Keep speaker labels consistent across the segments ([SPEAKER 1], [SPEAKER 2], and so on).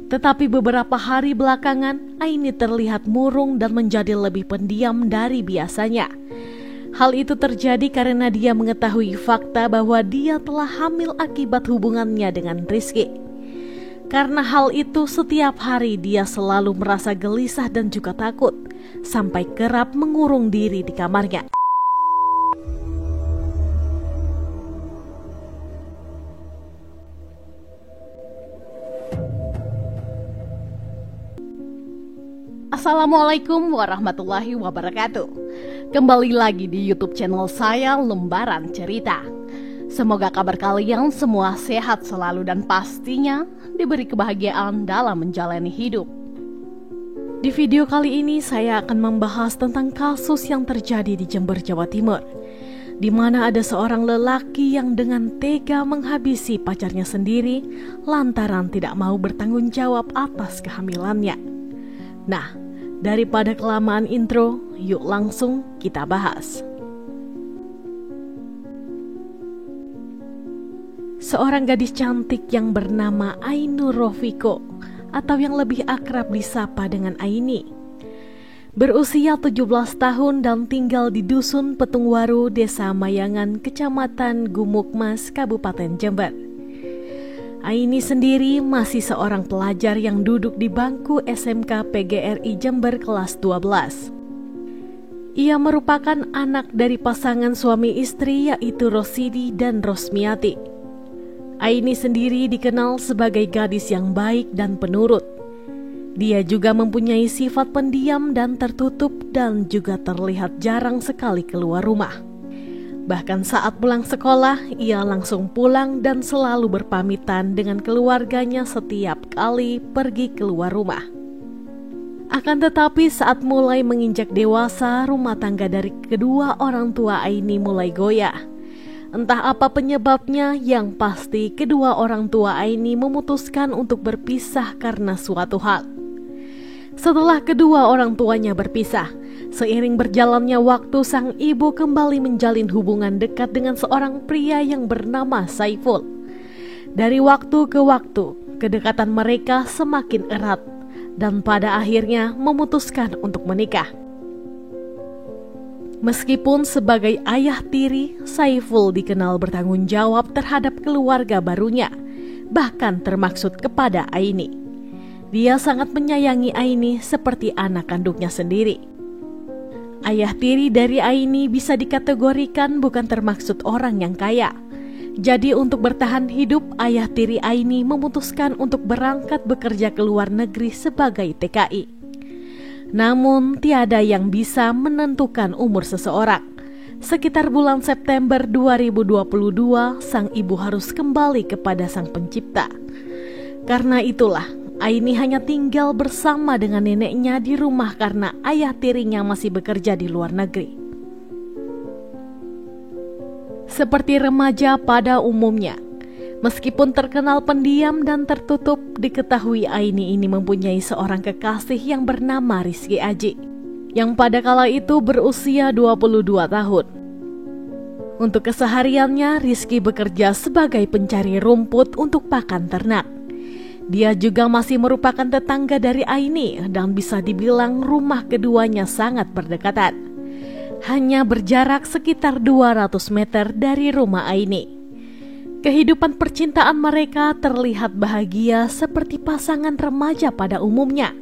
[SPEAKER 1] Tetapi beberapa hari belakangan, Aini terlihat murung dan menjadi lebih pendiam dari biasanya. Hal itu terjadi karena dia mengetahui fakta bahwa dia telah hamil akibat hubungannya dengan Rizky. Karena hal itu, setiap hari dia selalu merasa gelisah dan juga takut, sampai kerap mengurung diri di kamarnya. Assalamualaikum warahmatullahi wabarakatuh. Kembali lagi di YouTube channel saya, Lembaran Cerita. Semoga kabar kalian semua sehat selalu dan pastinya diberi kebahagiaan dalam menjalani hidup. Di video kali ini saya akan membahas tentang kasus yang terjadi di Jember, Jawa Timur, di mana ada seorang lelaki yang dengan tega menghabisi pacarnya sendiri lantaran tidak mau bertanggung jawab atas kehamilannya. Nah, daripada kelamaan intro, yuk langsung kita bahas. Seorang gadis cantik yang bernama Ainur Rofiko, atau yang lebih akrab disapa dengan Aini, berusia 17 tahun dan tinggal di Dusun Petungwaru, Desa Mayangan, Kecamatan Gumukmas, Kabupaten Jember. Aini sendiri masih seorang pelajar yang duduk di bangku SMK PGRI Jember kelas 12. Ia merupakan anak dari pasangan suami istri yaitu Rosidi dan Rosmiati. Aini sendiri dikenal sebagai gadis yang baik dan penurut. Dia juga mempunyai sifat pendiam dan tertutup dan juga terlihat jarang sekali keluar rumah. Bahkan saat pulang sekolah, ia langsung pulang dan selalu berpamitan dengan keluarganya setiap kali pergi keluar rumah. Akan tetapi saat mulai menginjak dewasa, rumah tangga dari kedua orang tua Aini mulai goyah. Entah apa penyebabnya, yang pasti kedua orang tua Aini memutuskan untuk berpisah karena suatu hal. Setelah kedua orang tuanya berpisah, seiring berjalannya waktu, sang ibu kembali menjalin hubungan dekat dengan seorang pria yang bernama Saiful. Dari waktu ke waktu, kedekatan mereka semakin erat dan pada akhirnya memutuskan untuk menikah. Meskipun sebagai ayah tiri, Saiful dikenal bertanggung jawab terhadap keluarga barunya, bahkan termaksud kepada Aini. Dia sangat menyayangi Aini seperti anak kandungnya sendiri. Ayah tiri dari Aini bisa dikategorikan bukan termaksud orang yang kaya. Jadi untuk bertahan hidup, ayah tiri Aini memutuskan untuk berangkat bekerja ke luar negeri sebagai TKI. Namun tiada yang bisa menentukan umur seseorang. Sekitar bulan September 2022, sang ibu harus kembali kepada sang pencipta. Karena itulah, Aini hanya tinggal bersama dengan neneknya di rumah karena ayah tirinya masih bekerja di luar negeri. Seperti remaja pada umumnya, meskipun terkenal pendiam dan tertutup, diketahui Aini ini mempunyai seorang kekasih yang bernama Rizky Aji, yang pada kala itu berusia 22 tahun. Untuk kesehariannya, Rizky bekerja sebagai pencari rumput untuk pakan ternak. Dia juga masih merupakan tetangga dari Aini dan bisa dibilang rumah keduanya sangat berdekatan. Hanya berjarak sekitar 200 meter dari rumah Aini. Kehidupan percintaan mereka terlihat bahagia seperti pasangan remaja pada umumnya.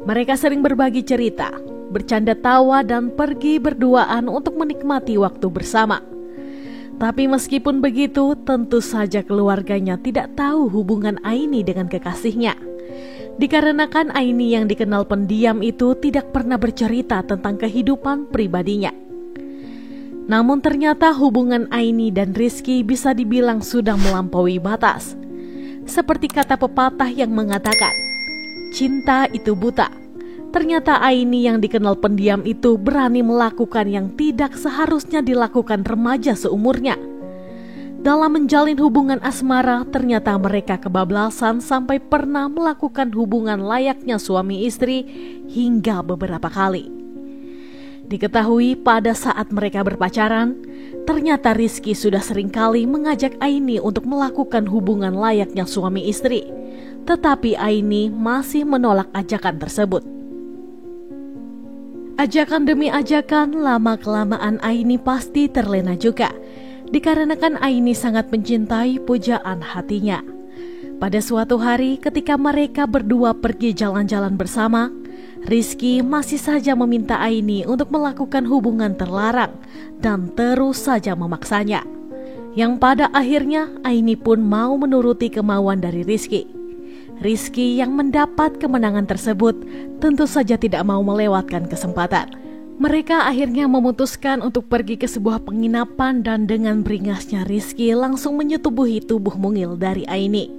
[SPEAKER 1] Mereka sering berbagi cerita, bercanda tawa dan pergi berduaan untuk menikmati waktu bersama. Tapi meskipun begitu, tentu saja keluarganya tidak tahu hubungan Aini dengan kekasihnya. Dikarenakan Aini yang dikenal pendiam itu tidak pernah bercerita tentang kehidupan pribadinya. Namun ternyata hubungan Aini dan Rizky bisa dibilang sudah melampaui batas. Seperti kata pepatah yang mengatakan, cinta itu buta. Ternyata Aini yang dikenal pendiam itu berani melakukan yang tidak seharusnya dilakukan remaja seumurnya. Dalam menjalin hubungan asmara, ternyata mereka kebablasan sampai pernah melakukan hubungan layaknya suami istri hingga beberapa kali. Diketahui pada saat mereka berpacaran, ternyata Rizky sudah seringkali mengajak Aini untuk melakukan hubungan layaknya suami istri. tetapi Aini masih menolak ajakan tersebut. Ajakan demi ajakan, lama-kelamaan Aini pasti terlena juga, dikarenakan Aini sangat mencintai pujaan hatinya. Pada suatu hari ketika mereka berdua pergi jalan-jalan bersama, Rizky masih saja meminta Aini untuk melakukan hubungan terlarang dan terus saja memaksanya. Yang pada akhirnya Aini pun mau menuruti kemauan dari Rizky. Rizky yang mendapat kemenangan tersebut tentu saja tidak mau melewatkan kesempatan. Mereka akhirnya memutuskan untuk pergi ke sebuah penginapan dan dengan beringasnya Rizky langsung menyetubuhi tubuh mungil dari Aini.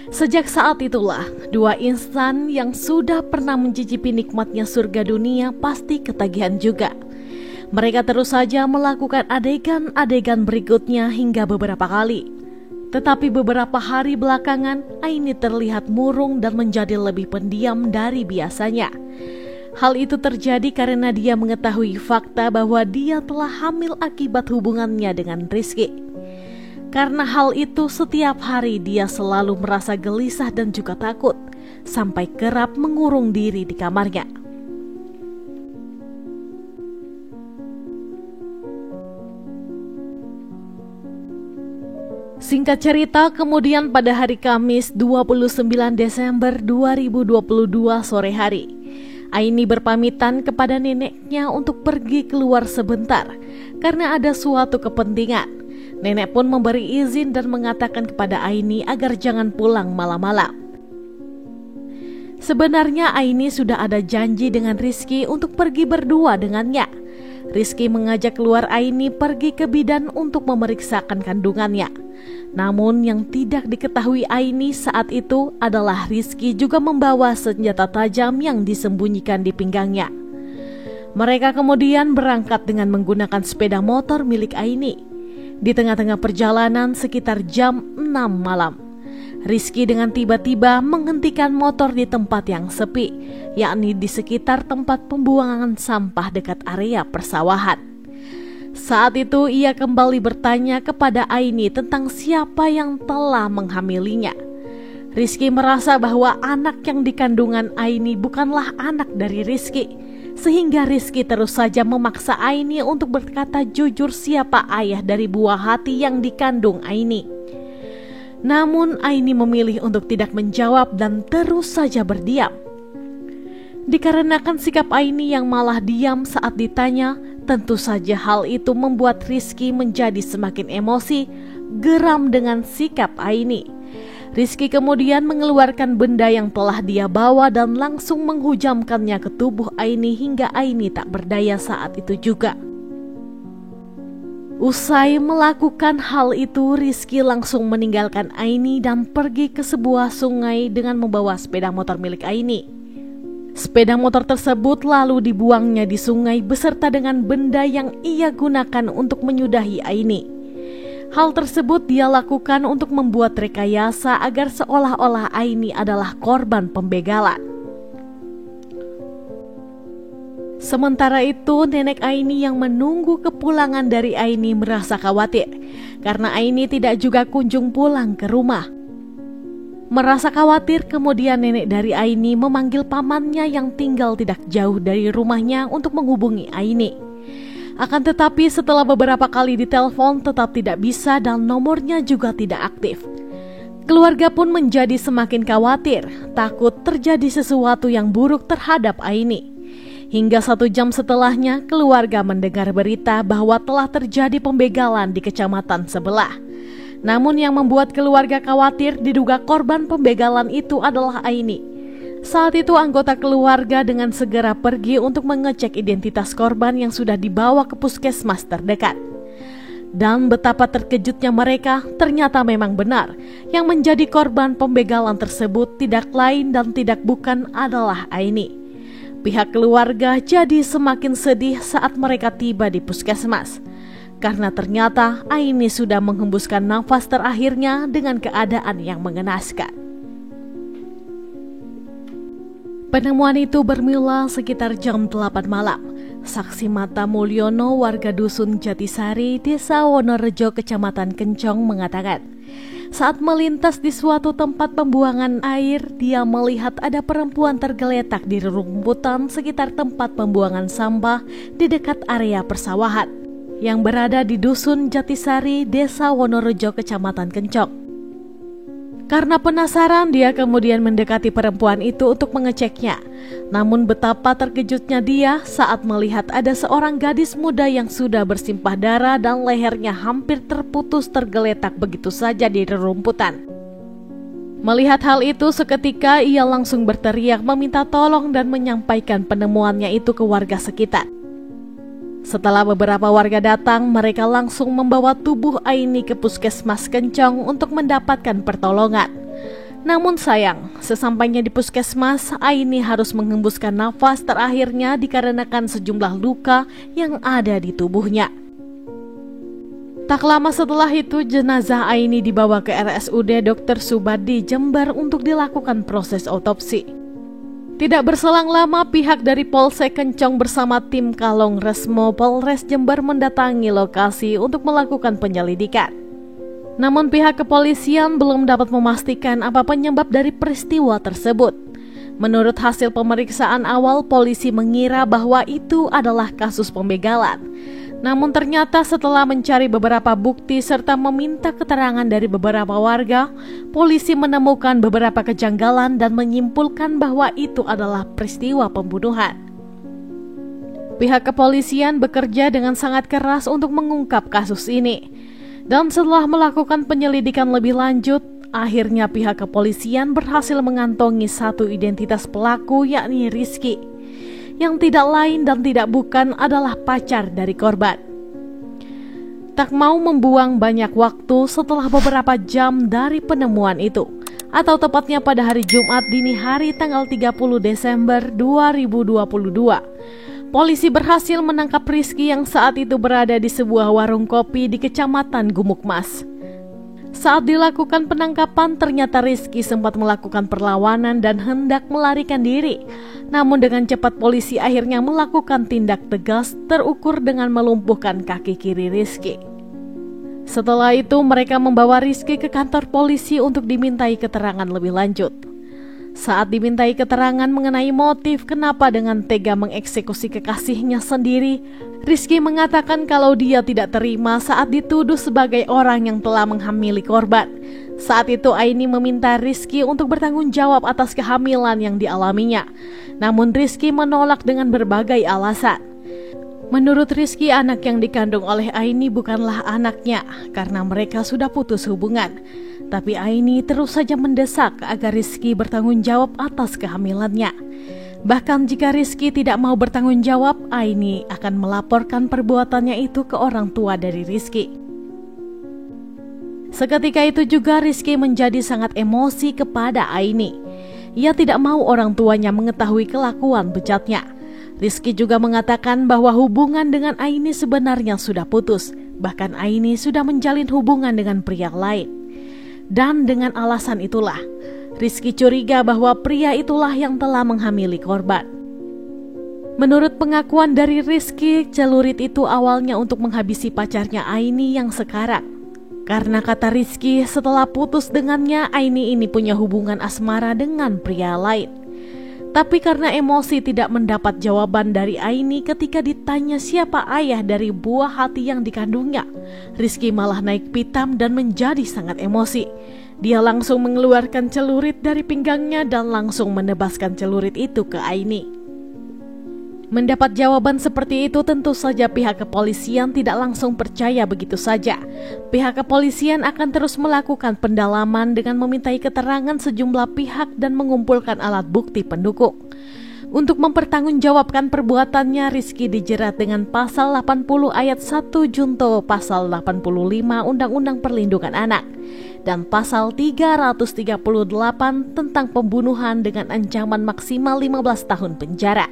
[SPEAKER 1] Sejak saat itulah, dua insan yang sudah pernah mencicipi nikmatnya surga dunia pasti ketagihan juga. Mereka terus saja melakukan adegan-adegan berikutnya hingga beberapa kali. Tetapi beberapa hari belakangan, Aini terlihat murung dan menjadi lebih pendiam dari biasanya. Hal itu terjadi karena dia mengetahui fakta bahwa dia telah hamil akibat hubungannya dengan Rizky. Karena hal itu setiap hari dia selalu merasa gelisah dan juga takut, sampai kerap mengurung diri di kamarnya. Singkat cerita, kemudian pada hari Kamis 29 Desember 2022 sore hari, Aini berpamitan kepada neneknya untuk pergi keluar sebentar karena ada suatu kepentingan. Nenek pun memberi izin dan mengatakan kepada Aini agar jangan pulang malam-malam. Sebenarnya Aini sudah ada janji dengan Rizky untuk pergi berdua dengannya. Rizky mengajak keluar Aini pergi ke bidan untuk memeriksakan kandungannya. Namun yang tidak diketahui Aini saat itu adalah Rizky juga membawa senjata tajam yang disembunyikan di pinggangnya. Mereka kemudian berangkat dengan menggunakan sepeda motor milik Aini. Di tengah-tengah perjalanan sekitar jam 6 malam, Rizky dengan tiba-tiba menghentikan motor di tempat yang sepi, yakni di sekitar tempat pembuangan sampah dekat area persawahan. Saat itu ia kembali bertanya kepada Aini tentang siapa yang telah menghamilinya. Rizky merasa bahwa anak yang dikandungan Aini bukanlah anak dari Rizky, sehingga Rizky terus saja memaksa Aini untuk berkata jujur siapa ayah dari buah hati yang dikandung Aini. Namun Aini memilih untuk tidak menjawab dan terus saja berdiam. Dikarenakan sikap Aini yang malah diam saat ditanya, tentu saja hal itu membuat Rizky menjadi semakin emosi, geram dengan sikap Aini. Rizky kemudian mengeluarkan benda yang telah dia bawa dan langsung menghujamkannya ke tubuh Aini hingga Aini tak berdaya saat itu juga. Usai melakukan hal itu, Rizky langsung meninggalkan Aini dan pergi ke sebuah sungai dengan membawa sepeda motor milik Aini. Sepeda motor tersebut lalu dibuangnya di sungai beserta dengan benda yang ia gunakan untuk menyudahi Aini. Hal tersebut dia lakukan untuk membuat rekayasa agar seolah-olah Aini adalah korban pembegalan. Sementara itu, nenek Aini yang menunggu kepulangan dari Aini merasa khawatir karena Aini tidak juga kunjung pulang ke rumah. Merasa khawatir, kemudian nenek dari Aini memanggil pamannya yang tinggal tidak jauh dari rumahnya untuk menghubungi Aini. Akan tetapi setelah beberapa kali ditelepon tetap tidak bisa dan nomornya juga tidak aktif. Keluarga pun menjadi semakin khawatir, takut terjadi sesuatu yang buruk terhadap Aini. Hingga 1 jam setelahnya, keluarga mendengar berita bahwa telah terjadi pembegalan di kecamatan sebelah. Namun yang membuat keluarga khawatir diduga korban pembegalan itu adalah Aini. Saat itu anggota keluarga dengan segera pergi untuk mengecek identitas korban yang sudah dibawa ke puskesmas terdekat. Dan betapa terkejutnya mereka, ternyata memang benar, yang menjadi korban pembegalan tersebut tidak lain dan tidak bukan adalah Aini. Pihak keluarga jadi semakin sedih saat mereka tiba di puskesmas, karena ternyata Aini sudah menghembuskan nafas terakhirnya dengan keadaan yang mengenaskan. Penemuan itu bermula sekitar jam 8 malam. Saksi mata Mulyono, warga dusun Jatisari, Desa Wonorejo, Kecamatan Kencong mengatakan, Saat melintas di suatu tempat pembuangan air, dia melihat ada perempuan tergeletak di rerumputan sekitar tempat pembuangan sampah di dekat area persawahan yang berada di Dusun Jatisari, Desa Wonorejo, Kecamatan Kencong. Karena penasaran, dia kemudian mendekati perempuan itu untuk mengeceknya. Namun betapa terkejutnya dia saat melihat ada seorang gadis muda yang sudah bersimpah darah dan lehernya hampir terputus tergeletak begitu saja di rerumputan. Melihat hal itu, seketika ia langsung berteriak meminta tolong dan menyampaikan penemuannya itu ke warga sekitar. Setelah beberapa warga datang, mereka langsung membawa tubuh Aini ke Puskesmas Kencong untuk mendapatkan pertolongan. Namun sayang, sesampainya di puskesmas, Aini harus menghembuskan nafas terakhirnya dikarenakan sejumlah luka yang ada di tubuhnya. Tak lama setelah itu, jenazah Aini dibawa ke RSUD Dr. Subadi, Jember untuk dilakukan proses otopsi. Tidak berselang lama, pihak dari Polsek Kencong bersama tim Kalong Resmo Polres Jember mendatangi lokasi untuk melakukan penyelidikan. Namun pihak kepolisian belum dapat memastikan apa penyebab dari peristiwa tersebut. Menurut hasil pemeriksaan awal, polisi mengira bahwa itu adalah kasus pembegalan. Namun ternyata setelah mencari beberapa bukti serta meminta keterangan dari beberapa warga, polisi menemukan beberapa kejanggalan dan menyimpulkan bahwa itu adalah peristiwa pembunuhan. Pihak kepolisian bekerja dengan sangat keras untuk mengungkap kasus ini. Dan setelah melakukan penyelidikan lebih lanjut, akhirnya pihak kepolisian berhasil mengantongi satu identitas pelaku, yakni Rizky, yang tidak lain dan tidak bukan adalah pacar dari korban. Tak mau membuang banyak waktu, setelah beberapa jam dari penemuan itu, atau tepatnya pada hari Jumat dini hari tanggal 30 Desember 2022, polisi berhasil menangkap Rizky yang saat itu berada di sebuah warung kopi di Kecamatan Gumukmas. Saat dilakukan penangkapan, ternyata Rizky sempat melakukan perlawanan dan hendak melarikan diri. Namun dengan cepat polisi akhirnya melakukan tindak tegas terukur dengan melumpuhkan kaki kiri Rizky. Setelah itu mereka membawa Rizky ke kantor polisi untuk dimintai keterangan lebih lanjut. Saat dimintai keterangan mengenai motif kenapa dengan tega mengeksekusi kekasihnya sendiri, Rizky mengatakan kalau dia tidak terima saat dituduh sebagai orang yang telah menghamili korban. Saat itu Aini meminta Rizky untuk bertanggung jawab atas kehamilan yang dialaminya. Namun Rizky menolak dengan berbagai alasan. Menurut Rizky, anak yang dikandung oleh Aini bukanlah anaknya karena mereka sudah putus hubungan. Tapi Aini terus saja mendesak agar Rizky bertanggung jawab atas kehamilannya. Bahkan jika Rizky tidak mau bertanggung jawab, Aini akan melaporkan perbuatannya itu ke orang tua dari Rizky. Seketika itu juga Rizky menjadi sangat emosi kepada Aini. Ia tidak mau orang tuanya mengetahui kelakuan bejatnya. Rizky juga mengatakan bahwa hubungan dengan Aini sebenarnya sudah putus. Bahkan Aini sudah menjalin hubungan dengan pria lain. Dan dengan alasan itulah, Rizky curiga bahwa pria itulah yang telah menghamili korban. Menurut pengakuan dari Rizky, celurit itu awalnya untuk menghabisi pacarnya Aini yang sekarang. Karena kata Rizky, setelah putus dengannya, Aini ini punya hubungan asmara dengan pria lain. Tapi karena emosi tidak mendapat jawaban dari Aini ketika ditanya siapa ayah dari buah hati yang dikandungnya, Rizky malah naik pitam dan menjadi sangat emosi. Dia langsung mengeluarkan celurit dari pinggangnya dan langsung menebaskan celurit itu ke Aini. Mendapat jawaban seperti itu, tentu saja pihak kepolisian tidak langsung percaya begitu saja. Pihak kepolisian akan terus melakukan pendalaman dengan memintai keterangan sejumlah pihak dan mengumpulkan alat bukti pendukung. Untuk mempertanggungjawabkan perbuatannya, Rizky dijerat dengan pasal 80 ayat 1 junto pasal 85 Undang-Undang Perlindungan Anak dan pasal 338 tentang pembunuhan dengan ancaman maksimal 15 tahun penjara.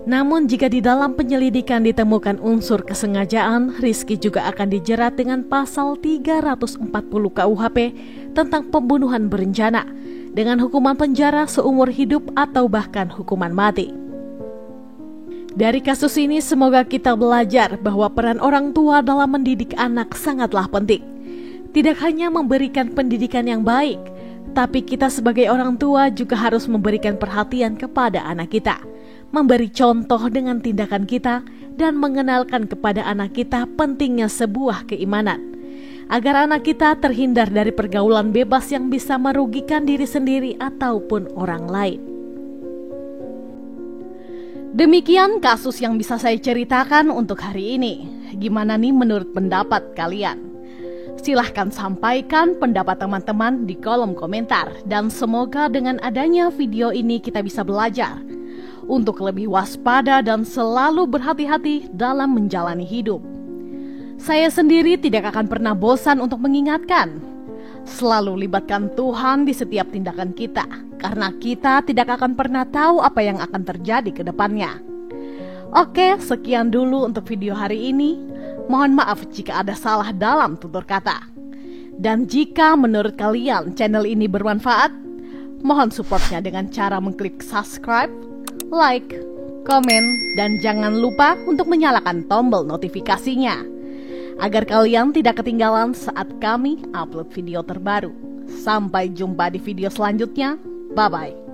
[SPEAKER 1] Namun jika di dalam penyelidikan ditemukan unsur kesengajaan, Rizky juga akan dijerat dengan pasal 340 KUHP tentang pembunuhan berencana dengan hukuman penjara seumur hidup atau bahkan hukuman mati. Dari kasus ini semoga kita belajar bahwa peran orang tua dalam mendidik anak sangatlah penting. Tidak hanya memberikan pendidikan yang baik, tapi kita sebagai orang tua juga harus memberikan perhatian kepada anak kita, memberi contoh dengan tindakan kita, dan mengenalkan kepada anak kita pentingnya sebuah keimanan, agar anak kita terhindar dari pergaulan bebas yang bisa merugikan diri sendiri ataupun orang lain. Demikian kasus yang bisa saya ceritakan untuk hari ini. Gimana nih menurut pendapat kalian? Silahkan sampaikan pendapat teman-teman di kolom komentar. Dan semoga dengan adanya video ini kita bisa belajar untuk lebih waspada dan selalu berhati-hati dalam menjalani hidup. Saya sendiri tidak akan pernah bosan untuk mengingatkan, selalu libatkan Tuhan di setiap tindakan kita, karena kita tidak akan pernah tahu apa yang akan terjadi ke depannya. Oke, sekian dulu untuk video hari ini. Mohon maaf jika ada salah dalam tutur kata. Dan jika menurut kalian channel ini bermanfaat, mohon supportnya dengan cara mengklik subscribe, like, komen, dan jangan lupa untuk menyalakan tombol notifikasinya, agar kalian tidak ketinggalan saat kami upload video terbaru. Sampai jumpa di video selanjutnya. Bye-bye.